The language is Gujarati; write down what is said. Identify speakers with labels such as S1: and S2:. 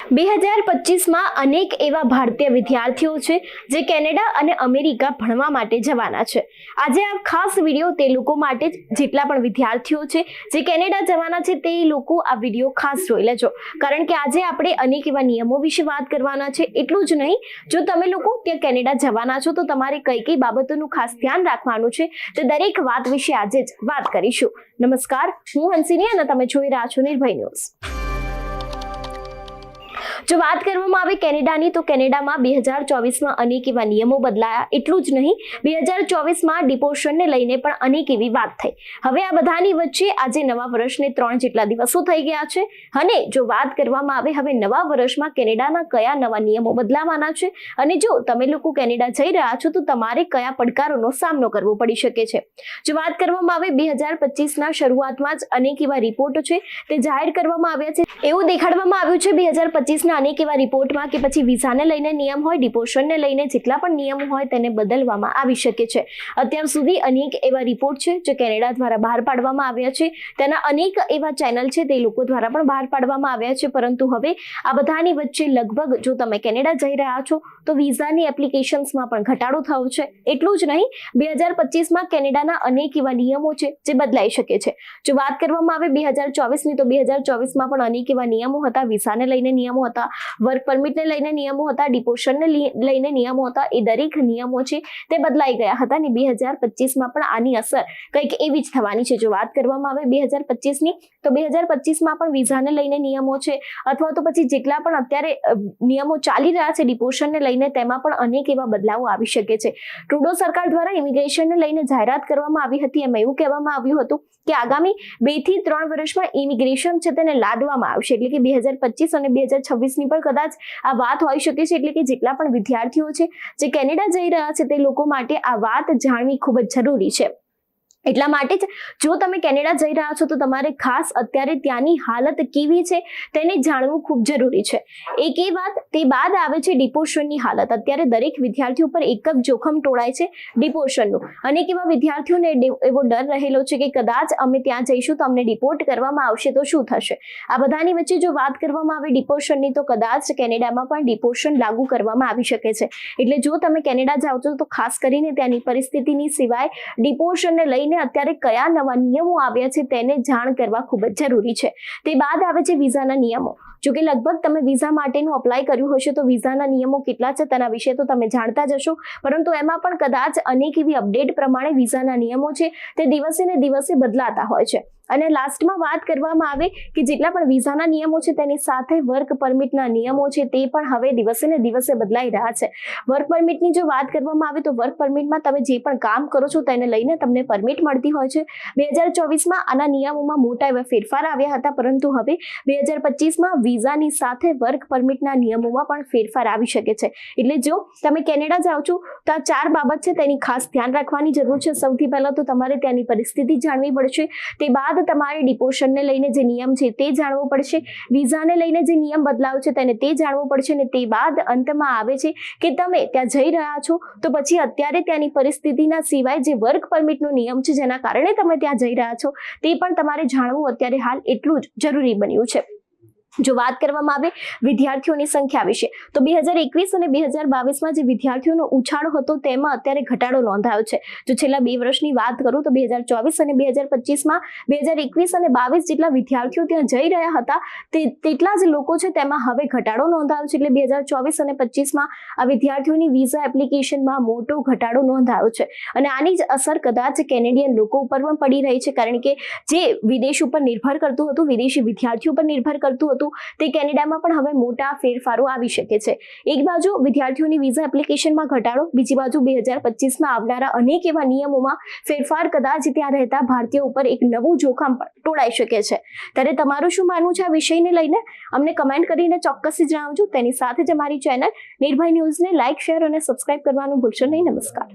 S1: 2025માં અનેક એવા ભારતીય વિદ્યાર્થીઓ છે જે કેનેડા અને અમેરિકા ભણવા માટે જવાના છે। આજે આ ખાસ વિડીયો તે લોકો માટે જેટલા પણ વિદ્યાર્થીઓ છે જે કેનેડા જવાના છે તે લોકો આ વિડીયો ખાસ જોઈ લેજો, કારણ કે આજે આપણે અનેક એવા નિયમો વિશે વાત કરવાના છે। એટલું જ નહીં, જો તમે લોકો ત્યાં કેનેડા જવાના છો તો તમારે કઈ કઈ બાબતોનું ખાસ ધ્યાન રાખવાનું છે તે દરેક વાત વિશે આજે જ વાત કરીશું। નમસ્કાર, હું હંસિની અને તમે જોઈ રહ્યા છો નિર્ભય ન્યૂઝ। જો વાત કરવામાં આવે કેનેડાની તો કેનેડામાં 2024માં અનેક એવા નિયમો બદલાયા। એટલું જ નહીં, 2024માં ડિપોર્શનને લઈને પણ અનેક એવી વાત થઈ। હવે આ બધાની વચ્ચે આજે નવા વર્ષને 3 જેટલા દિવસો થઈ ગયા છે અને જો વાત કરવામાં આવે હવે નવા વર્ષમાં કેનેડાના કયા નવા નિયમો બદલાવાના છે અને જો તમે લોકો કેનેડા જઈ રહ્યા છો તો તમારે કયા પડકારોનો સામનો કરવો પડી શકે છે। જો વાત કરવામાં આવે 2025ના શરૂઆતમાં જ અનેક એવા રિપોર્ટો છે તે જાહેર કરવામાં આવ્યા છે। એવું દેખાડવામાં આવ્યું છે 2025ના અનેક એવા રિપોર્ટમાં કે પછી વિઝાને લઈને નિયમ હોય, ડિપોર્શનને લઈને જેટલા પણ નિયમો હોય તેને બદલવામાં આવી શકે છે। અત્યાર સુધી અનેક એવા રિપોર્ટ છે જે કેનેડા દ્વારા બહાર પાડવામાં આવ્યા છે, તેના અનેક એવા ચેનલ છે તે લોકો દ્વારા પણ બહાર પાડવામાં આવ્યા છે, પરંતુ હવે આ બધાની વચ્ચે લગભગ જો તમે કેનેડા જઈ રહ્યા છો તો વિઝાની એપ્લિકેશન્સમાં પણ ઘટાડો થયો છે। એટલું જ નહીં, 2025માં કેનેડાના અનેક એવા નિયમો છે જે બદલાઈ શકે છે। જો વાત કરવામાં આવે 2024ની તો 2024માં પણ અનેક એવા નિયમો હતા, વિઝાને લઈને નિયમો હતા, વર્ક પરમિટને લઈને નિયમો હતા, ડિપોર્શનને લઈને નિયમો હતા। એ દરેક નિયમો છે તે બદલાઈ ગયા હતા અને 2025માં પણ આની અસર કંઈક એવી જ થવાની છે। જો વાત કરવામાં આવે 2025ની તો 2025માં પણ વિઝાને લઈને નિયમો છે અથવા તો પછી જેટલા પણ અત્યારે નિયમો ચાલી રહ્યા છે ડિપોર્શનને લઈને તેમાં પણ અનેક એવા બદલાવો આવી શકે છે। ટ્રુડો સરકાર દ્વારા ઇમિગ્રેશનને લઈને જાહેરાત કરવામાં આવી હતી। એમાં એવું કહેવામાં આવ્યું હતું કે આગામી 2 થી 3 વર્ષમાં ઇમિગ્રેશન છે તેને લાદવામાં આવશે, એટલે કે 2025 અને 2026ની પણ કદાચ આ વાત હોઈ શકે છે। એટલે કે જેટલા પણ વિદ્યાર્થીઓ છે જે કેનેડા જઈ રહ્યા છે તે લોકો માટે આ વાત જાણવી ખૂબ જ જરૂરી છે। એટલા માટે જ જો તમે કેનેડા જઈ રહ્યા છો તો તમારે ખાસ અત્યારે ત્યાંની હાલત કેવી છે તેને જાણવું ખૂબ જરૂરી છે। એક એ વાત, તે બાદ આવે છે ડિપોર્શનની હાલત। અત્યારે દરેક વિદ્યાર્થીઓ પર એક જ જોખમ ટોળાય છે ડિપોર્શનનું। અનેક એવા વિદ્યાર્થીઓને એવો ડર રહેલો છે કે કદાચ અમે ત્યાં જઈશું તો અમને ડિપોર્ટ કરવામાં આવશે તો શું થશે। આ બધાની વચ્ચે જો વાત કરવામાં આવે ડિપોર્શનની તો કદાચ કેનેડામાં પણ ડિપોર્શન લાગુ કરવામાં આવી શકે છે। એટલે જો તમે કેનેડા જાઓ છો તો ખાસ કરીને ત્યાંની પરિસ્થિતિની સિવાય ડિપોર્શનને લઈને અત્યારે કયા નવા નિયમો આવ્યા છે તેને જાણ કરવા ખૂબ જ જરૂરી છે। તે બાદ આવે છે વિઝાના નિયમો। જો કે લગભગ તમે વિઝા માટેનું અપ્લાય કર્યું હશે તો વિઝાના નિયમો કેટલા છે તેના વિશે તો તમે જાણતા જ હશો, પરંતુ એમાં પણ કદાચ અનેક એવી અપડેટ પ્રમાણે વિઝાના નિયમો છે તે દિવસે ને દિવસે બદલાતા હોય છે। અને લાસ્ટમાં વાત કરવામાં આવે કે જેટલા પણ વિઝાના નિયમો છે તેની સાથે વર્ક પરમિટના નિયમો છે તે પણ હવે દિવસે ને દિવસે બદલાઈ રહ્યા છે। વર્ક પરમિટની જો વાત કરવામાં આવે તો વર્ક પરમિટમાં તમે જે પણ કામ કરો છો તેને લઈને તમને પરમિટ મળતી હોય છે। 2024માં આના નિયમોમાં મોટા એવા ફેરફાર આવ્યા હતા, પરંતુ હવે 2025માં વિઝાની સાથે વર્ક પરમિટના નિયમોમાં પણ ફેરફાર આવી શકે છે। એટલે જો તમે કેનેડા જાઓ છો તો આ 4 બાબત છે તેની ખાસ ધ્યાન રાખવાની જરૂર છે। સૌથી પહેલા તો તમારે ત્યાંની પરિસ્થિતિ જાણવી પડશે, તે બાદ તમારે ડિપોર્શનને લઈને જે નિયમ છે તે જાણવો પડશે, વિઝાને લઈને જે નિયમ બદલાવ છે તેને તે જાણવો પડશે અને તે બાદ અંતમાં આવે છે કે તમે ત્યાં જઈ રહ્યા છો તો પછી અત્યારે ત્યાંની પરિસ્થિતિના સિવાય જે વર્ક પરમિટનો નિયમ છે જેના કારણે તમે ત્યાં જઈ રહ્યા છો તે પણ તમારે જાણવું અત્યારે હાલ એટલું જ જરૂરી બન્યું છે। જો વાત કરવામાં આવે વિદ્યાર્થીઓની સંખ્યા વિશે તો 2021 અને 2022માં જે વિદ્યાર્થીઓનો ઉછાળો હતો તેમાં અત્યારે ઘટાડો નોંધાયો છે। જો છેલ્લા 2 વર્ષની વાત કરું તો 2024 અને 2025માં 2021 અને 22 જેટલા વિદ્યાર્થીઓ ત્યાં જઈ રહ્યા હતા તેટલા જ લોકો છે તેમાં હવે ઘટાડો નોંધાયો છે। એટલે 2024 અને 25માં આ વિદ્યાર્થીઓની વિઝા એપ્લિકેશનમાં મોટો ઘટાડો નોંધાયો છે અને આની જ અસર કદાચ કેનેડિયન લોકો ઉપર પણ પડી રહી છે, કારણ કે જે વિદેશ ઉપર નિર્ભર કરતું હતું, વિદેશી વિદ્યાર્થીઓ પર નિર્ભર કરતું હતું તે કેનેડામાં પણ હવે મોટા ફેરફારો આવી શકે છે। એક બાજુ વિદ્યાર્થીઓની વિઝા એપ્લિકેશનમાં ઘટાડો, બીજી બાજુ 2025માં આવનારા અનેક એવા નિયમોમાં ફેરફાર કદાચ ત્યાં રહેતા ભારતીયો ઉપર એક નવું જોખમ પણ ટોળાઈ શકે છે। ત્યારે તમારું શું માનવું છે આ વિષયને લઈને અમને કમેન્ટ કરીને ચોક્કસથી જણાવજો। તેની સાથે જ અમારી ચેનલ નિર્ભય ન્યૂઝને લાઇક, શેર અને સબસ્ક્રાઇબ કરવાનું ભૂલશો નહીં। નમસ્કાર।